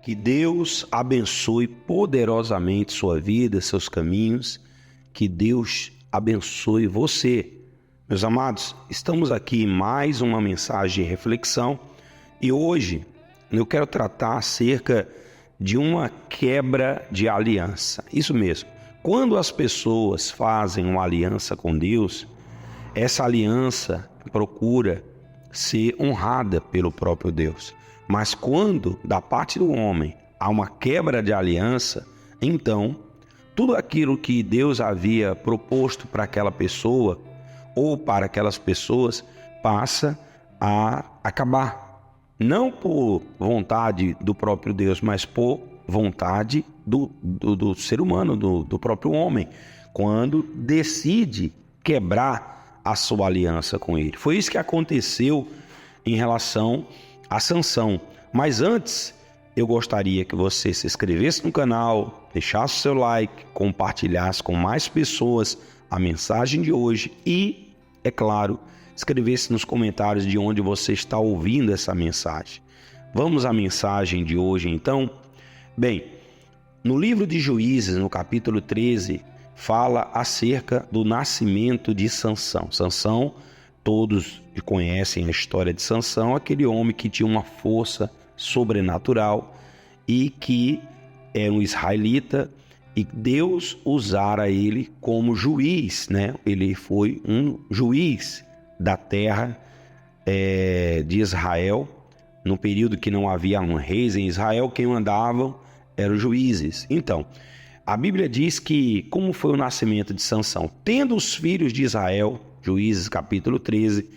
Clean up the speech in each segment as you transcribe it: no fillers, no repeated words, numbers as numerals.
Que Deus abençoe poderosamente sua vida, seus caminhos. Que Deus abençoe você. Meus amados, estamos aqui em mais uma mensagem de reflexão e hoje eu quero tratar acerca de uma quebra de aliança. Isso mesmo. Quando as pessoas fazem uma aliança com Deus, essa aliança procura ser honrada pelo próprio Deus. Mas quando, da parte do homem, há uma quebra de aliança, então, tudo aquilo que Deus havia proposto para aquela pessoa ou para aquelas pessoas passa a acabar. Não por vontade do próprio Deus, mas por vontade do ser humano, do próprio homem, quando decide quebrar a sua aliança com ele. Foi isso que aconteceu em relação a Sansão. Mas antes, eu gostaria que você se inscrevesse no canal, deixasse o seu like, compartilhasse com mais pessoas a mensagem de hoje e, é claro, escrevesse nos comentários de onde você está ouvindo essa mensagem. Vamos à mensagem de hoje, então? Bem, no livro de Juízes, no capítulo 13, fala acerca do nascimento de Sansão. Sansão, todos conhecem a história de Sansão, aquele homem que tinha uma força sobrenatural e que era um israelita e Deus usara ele como juiz, né? Ele foi um juiz da terra de Israel. No período que não havia reis em Israel, quem mandavam eram os juízes. Então, a Bíblia diz que como foi o nascimento de Sansão? Tendo os filhos de Israel, Juízes capítulo 13,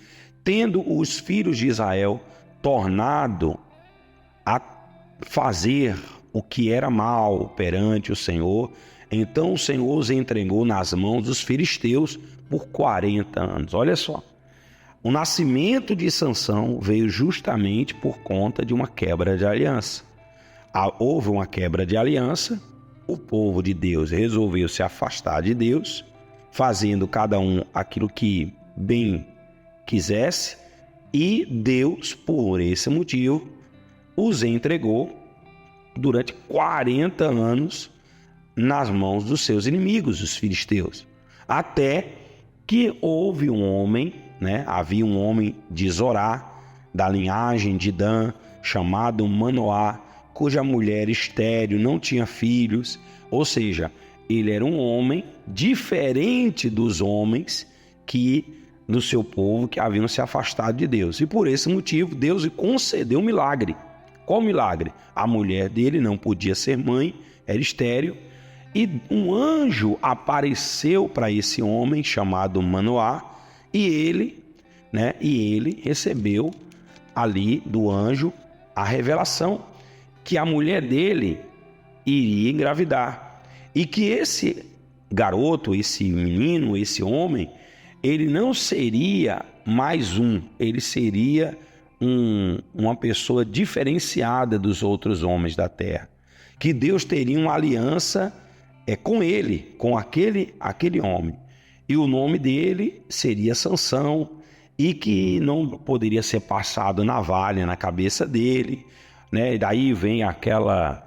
tendo os filhos de Israel tornado a fazer o que era mal perante o Senhor, então o Senhor os entregou nas mãos dos filisteus por 40 anos. Olha só, o nascimento de Sansão veio justamente por conta de uma quebra de aliança. Houve uma quebra de aliança, o povo de Deus resolveu se afastar de Deus, fazendo cada um aquilo que bem quisesse, e Deus, por esse motivo, os entregou durante 40 anos nas mãos dos seus inimigos, os filisteus. Até que houve um homem, havia um homem de Zorá, da linhagem de Dan, chamado Manoá, cuja mulher estéril não tinha filhos, ou seja, ele era um homem diferente dos homens do seu povo que haviam se afastado de Deus. E por esse motivo, Deus lhe concedeu um milagre. Qual milagre? A mulher dele não podia ser mãe, era estéril, e um anjo apareceu para esse homem chamado Manoá, e ele recebeu ali do anjo a revelação que a mulher dele iria engravidar e que esse garoto, esse menino, esse homem, ele não seria mais ele seria uma pessoa diferenciada dos outros homens da terra, que Deus teria uma aliança com ele, com aquele homem, e o nome dele seria Sansão, e que não poderia ser passado navalha na cabeça dele, E daí vem aquela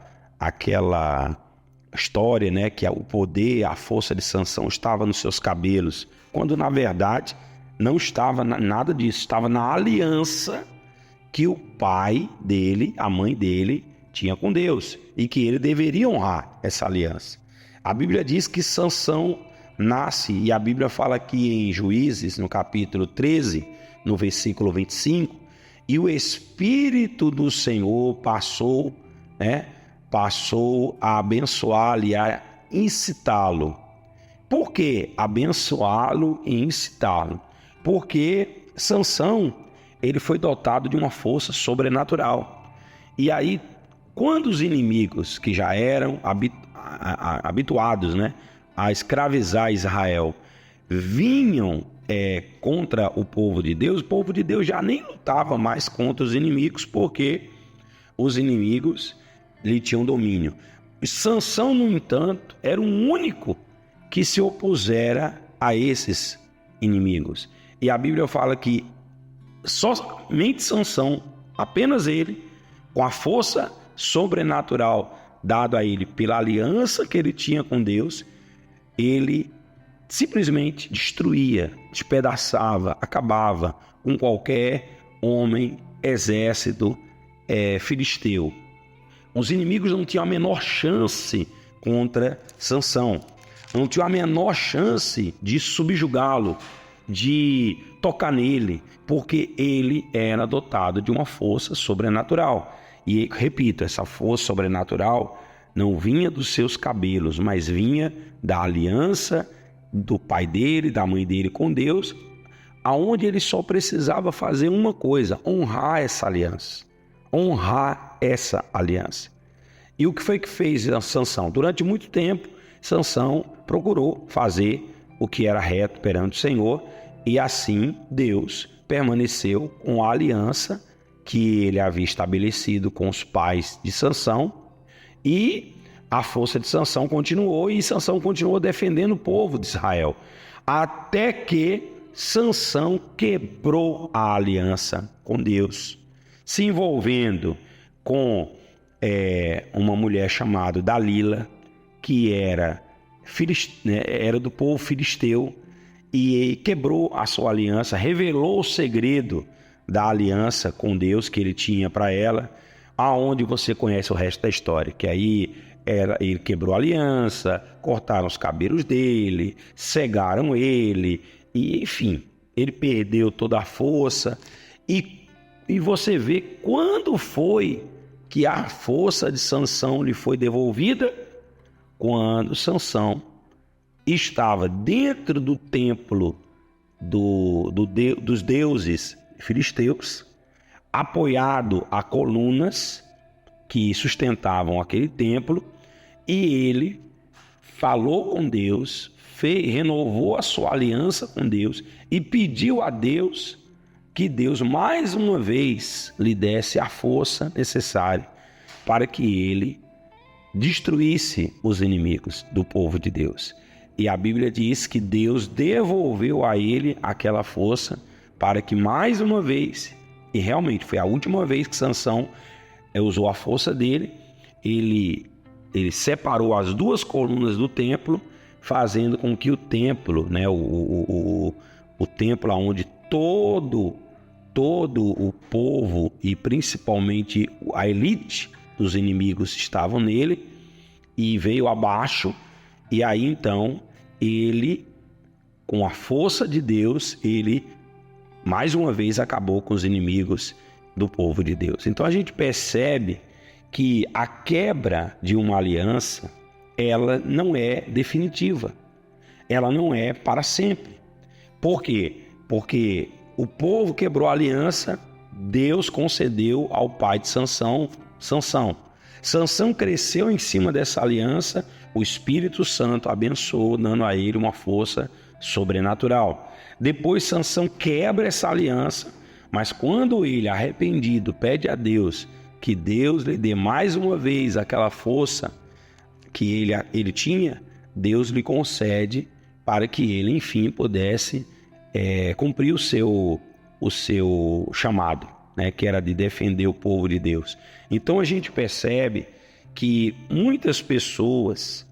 história, que o poder, a força de Sansão estava nos seus cabelos, quando na verdade não estava nada disso, estava na aliança que o pai dele, a mãe dele, tinha com Deus, e que ele deveria honrar essa aliança. A Bíblia diz que Sansão nasce, e a Bíblia fala aqui em Juízes, no capítulo 13, no versículo 25, e o Espírito do Senhor passou a abençoá-lo e a incitá-lo. Por que abençoá-lo e incitá-lo? Porque Sansão, ele foi dotado de uma força sobrenatural. E aí, quando os inimigos que já eram habituados, a escravizar Israel, vinham contra o povo de Deus já nem lutava mais contra os inimigos, porque os inimigos lhe tinham domínio. Sansão, no entanto, era o único que se opusera a esses inimigos. E a Bíblia fala que somente Sansão, apenas ele, com a força sobrenatural dado a ele pela aliança que ele tinha com Deus, ele simplesmente destruía, despedaçava, acabava com qualquer homem, exército filisteu. Os inimigos não tinham a menor chance contra Sansão, não tinham a menor chance de subjugá-lo, de tocar nele, porque ele era dotado de uma força sobrenatural. E repito, essa força sobrenatural não vinha dos seus cabelos, mas vinha da aliança do pai dele, da mãe dele com Deus, aonde ele só precisava fazer uma coisa: honrar essa aliança. Honrar essa aliança. E o que foi que fez Sansão? Durante muito tempo, Sansão procurou fazer o que era reto perante o Senhor, e assim Deus permaneceu com a aliança que ele havia estabelecido com os pais de Sansão, e a força de Sansão continuou, e Sansão continuou defendendo o povo de Israel, até que Sansão quebrou a aliança com Deus, se envolvendo com uma mulher chamada Dalila, que era do povo filisteu, e quebrou a sua aliança, revelou o segredo da aliança com Deus que ele tinha para ela, aonde você conhece o resto da história, que aí ele quebrou a aliança, cortaram os cabelos dele, cegaram ele, e enfim, ele perdeu toda a força. E você vê quando foi que a força de Sansão lhe foi devolvida? Quando Sansão estava dentro do templo dos deuses filisteus, apoiado a colunas que sustentavam aquele templo, e ele falou com Deus, renovou a sua aliança com Deus e pediu a Deus que Deus mais uma vez lhe desse a força necessária para que ele destruísse os inimigos do povo de Deus. E a Bíblia diz que Deus devolveu a ele aquela força para que mais uma vez, e realmente foi a última vez que Sansão usou a força dele, ele separou as duas colunas do templo, fazendo com que o templo, o templo onde todo o povo e principalmente a elite dos inimigos estavam nele, e veio abaixo. E aí então ele, com a força de Deus, ele mais uma vez acabou com os inimigos do povo de Deus. Então a gente percebe que a quebra de uma aliança, ela não é definitiva, ela não é para sempre. Por quê? Porque o povo quebrou a aliança, Deus concedeu ao pai de Sansão, Sansão. Sansão cresceu em cima dessa aliança, o Espírito Santo abençoou, dando a ele uma força sobrenatural. Depois Sansão quebra essa aliança, mas quando ele, arrependido, pede a Deus que Deus lhe dê mais uma vez aquela força que ele tinha, Deus lhe concede para que ele, enfim, pudesse cumprir o seu chamado, que era de defender o povo de Deus. Então a gente percebe que muitas pessoas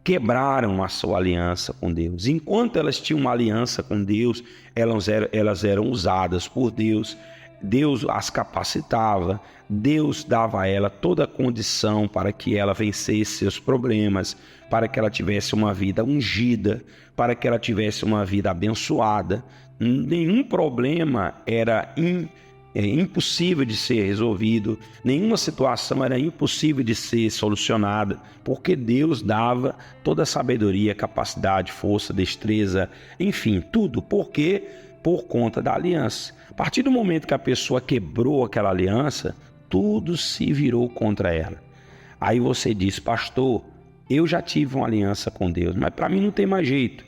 quebraram a sua aliança com Deus. Enquanto elas tinham uma aliança com Deus, elas eram usadas por Deus, Deus as capacitava, Deus dava a ela toda a condição para que ela vencesse seus problemas, para que ela tivesse uma vida ungida, para que ela tivesse uma vida abençoada. Nenhum problema era impossível de ser resolvido, nenhuma situação era impossível de ser solucionada, porque Deus dava toda a sabedoria, capacidade, força, destreza, enfim, tudo. Por quê? Por conta da aliança. A partir do momento que a pessoa quebrou aquela aliança, tudo se virou contra ela. Aí você diz: pastor, eu já tive uma aliança com Deus, mas para mim não tem mais jeito.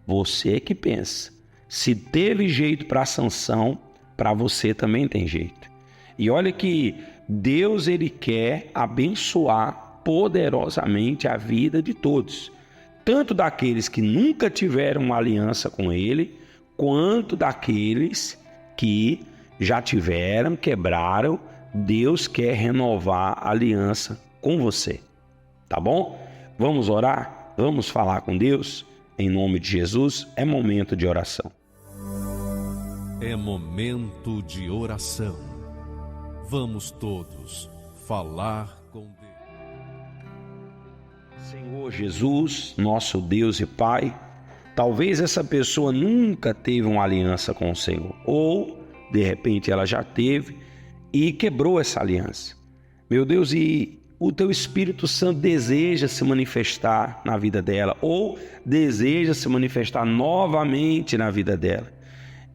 Você que pensa. Se teve jeito para Sansão, para você também tem jeito. E olha que Deus, ele quer abençoar poderosamente a vida de todos, tanto daqueles que nunca tiveram uma aliança com ele, quanto daqueles que já tiveram, quebraram, Deus quer renovar a aliança com você, tá bom? Vamos orar? Vamos falar com Deus? Em nome de Jesus, é momento de oração. É momento de oração. Vamos todos falar com Deus. Senhor Jesus, nosso Deus e Pai, talvez essa pessoa nunca teve uma aliança com o Senhor, ou de repente ela já teve e quebrou essa aliança. Meu Deus, e o Teu Espírito Santo deseja se manifestar na vida dela, ou deseja se manifestar novamente na vida dela.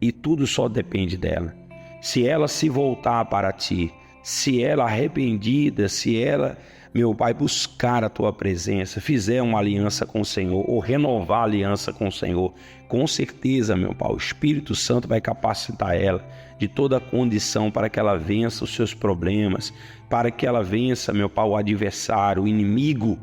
E tudo só depende dela. Se ela se voltar para Ti, se ela arrependida, se ela, meu Pai, buscar a Tua presença, fizer uma aliança com o Senhor, ou renovar a aliança com o Senhor, com certeza, meu Pai, o Espírito Santo vai capacitar ela de toda a condição para que ela vença os seus problemas, para que ela vença, meu Pai, o adversário, o inimigo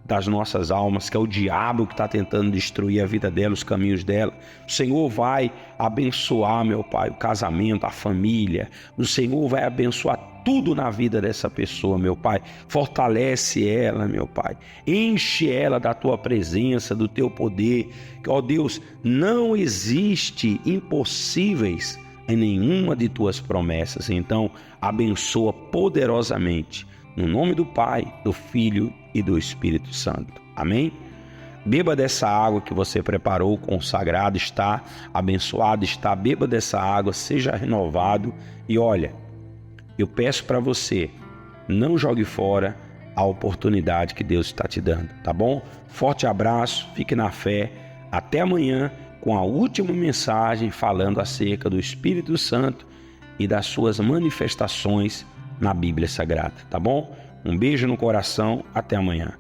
das nossas almas, que é o diabo que está tentando destruir a vida dela, os caminhos dela. O Senhor vai abençoar, meu Pai, o casamento, a família. O Senhor vai abençoar tudo na vida dessa pessoa, meu Pai. Fortalece ela, meu Pai. Enche ela da Tua presença, do Teu poder. Que, ó Deus, não existe impossíveis em nenhuma de Tuas promessas. Então, abençoa poderosamente. No nome do Pai, do Filho e do Espírito Santo. Amém? Beba dessa água que você preparou, consagrado está, abençoado está. Beba dessa água, seja renovado. E olha, eu peço para você, não jogue fora a oportunidade que Deus está te dando, tá bom? Forte abraço, fique na fé. Até amanhã com a última mensagem falando acerca do Espírito Santo e das suas manifestações na Bíblia Sagrada, tá bom? Um beijo no coração, até amanhã.